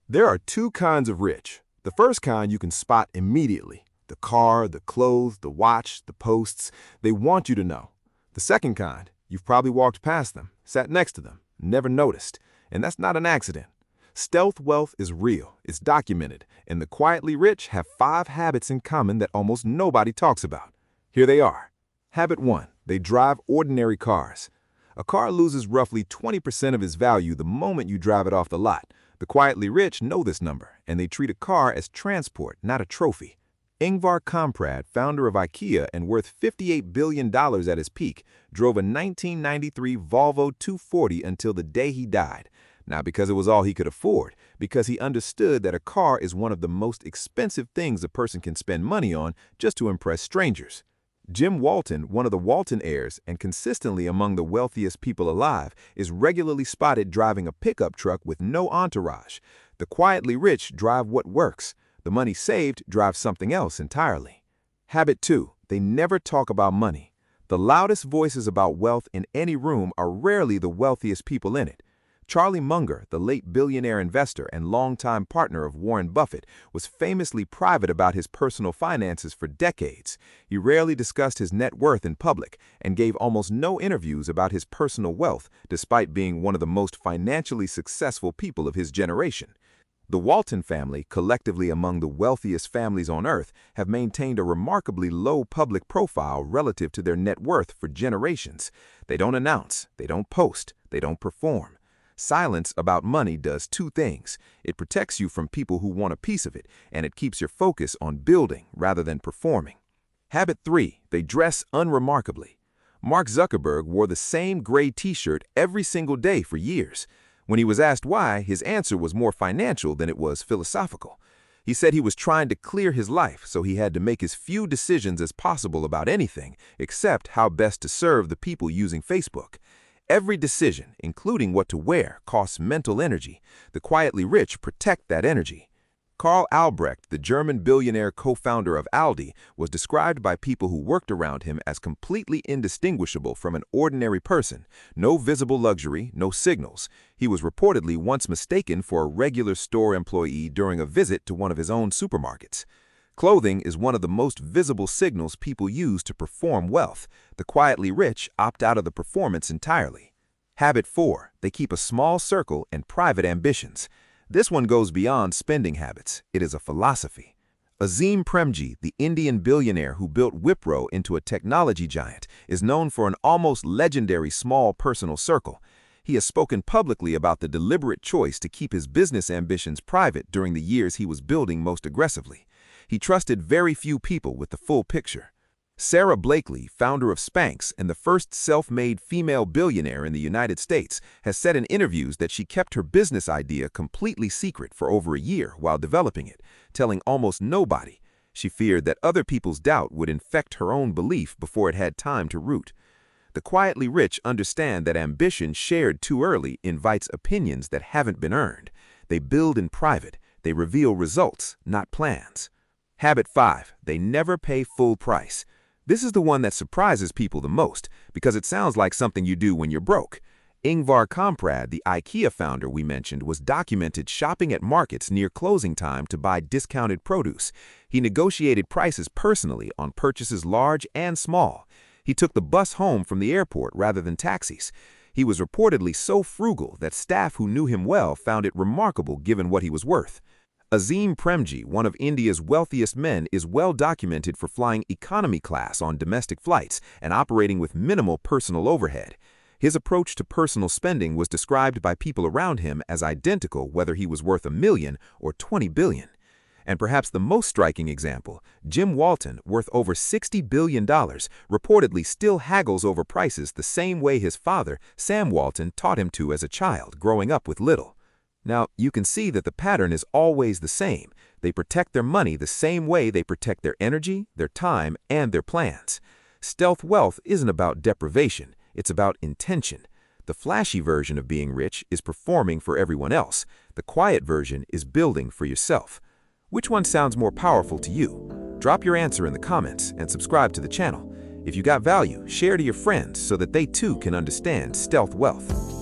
There are two kinds of rich. The first kind you can spot immediately. The car, the clothes, the watch, the posts. They want you to know. The second kind, you've probably walked past them, sat next to them, never noticed. And that's not an accident. Stealth wealth is real, it's documented, and the quietly rich have 5 habits in common that almost nobody talks about. Here they are. Habit 1. They drive ordinary cars. A car loses roughly 20% of its value the moment you drive it off the lot. The quietly rich know this number, and they treat a car as transport, not a trophy. Ingvar Kamprad, founder of IKEA and worth $58 billion at his peak, drove a 1993 Volvo 240 until the day he died. Not because it was all he could afford, because he understood that a car is one of the most expensive things a person can spend money on just to impress strangers. Jim Walton, one of the Walton heirs and consistently among the wealthiest people alive, is regularly spotted driving a pickup truck with no entourage. The quietly rich drive what works. The money saved drives something else entirely. Habit 2. They never talk about money. The loudest voices about wealth in any room are rarely the wealthiest people in it. Charlie Munger, the late billionaire investor and longtime partner of Warren Buffett, was famously private about his personal finances for decades. He rarely discussed his net worth in public and gave almost no interviews about his personal wealth, despite being one of the most financially successful people of his generation. The Walton family, collectively among the wealthiest families on earth, have maintained a remarkably low public profile relative to their net worth for generations. They don't announce, they don't post, they don't perform. Silence about money does 2 things. It protects you from people who want a piece of it, and it keeps your focus on building rather than performing. Habit 3. They dress unremarkably. Mark Zuckerberg wore the same gray t-shirt every single day for years. When he was asked why, his answer was more financial than it was philosophical. He said he was trying to clear his life, so he had to make as few decisions as possible about anything, except how best to serve the people using Facebook. Every decision, including what to wear, costs mental energy. The quietly rich protect that energy. Karl Albrecht, the German billionaire co-founder of Aldi, was described by people who worked around him as completely indistinguishable from an ordinary person. No visible luxury, no signals. He was reportedly once mistaken for a regular store employee during a visit to one of his own supermarkets. Clothing is one of the most visible signals people use to perform wealth. The quietly rich opt out of the performance entirely. Habit 4. They keep a small circle and private ambitions. This one goes beyond spending habits. It is a philosophy. Azim Premji, the Indian billionaire who built Wipro into a technology giant, is known for an almost legendary small personal circle. He has spoken publicly about the deliberate choice to keep his business ambitions private during the years he was building most aggressively. He trusted very few people with the full picture. Sarah Blakely, founder of Spanx and the first self-made female billionaire in the United States, has said in interviews that she kept her business idea completely secret for over a year while developing it, telling almost nobody. She feared that other people's doubt would infect her own belief before it had time to root. The quietly rich understand that ambition shared too early invites opinions that haven't been earned. They build in private. They reveal results, not plans. Habit 5. They never pay full price. This is the one that surprises people the most because it sounds like something you do when you're broke. Ingvar Kamprad, the IKEA founder we mentioned, was documented shopping at markets near closing time to buy discounted produce. He negotiated prices personally on purchases large and small. He took the bus home from the airport rather than taxis. He was reportedly so frugal that staff who knew him well found it remarkable given what he was worth. Azim Premji, one of India's wealthiest men, is well documented for flying economy class on domestic flights and operating with minimal personal overhead. His approach to personal spending was described by people around him as identical whether he was worth $1 million or $20 billion. And perhaps the most striking example, Jim Walton, worth over $60 billion, reportedly still haggles over prices the same way his father, Sam Walton, taught him to as a child growing up with little. Now, you can see that the pattern is always the same. They protect their money the same way they protect their energy, their time, and their plans. Stealth wealth isn't about deprivation, it's about intention. The flashy version of being rich is performing for everyone else. The quiet version is building for yourself. Which one sounds more powerful to you? Drop your answer in the comments and subscribe to the channel. If you got value, share to your friends so that they too can understand stealth wealth.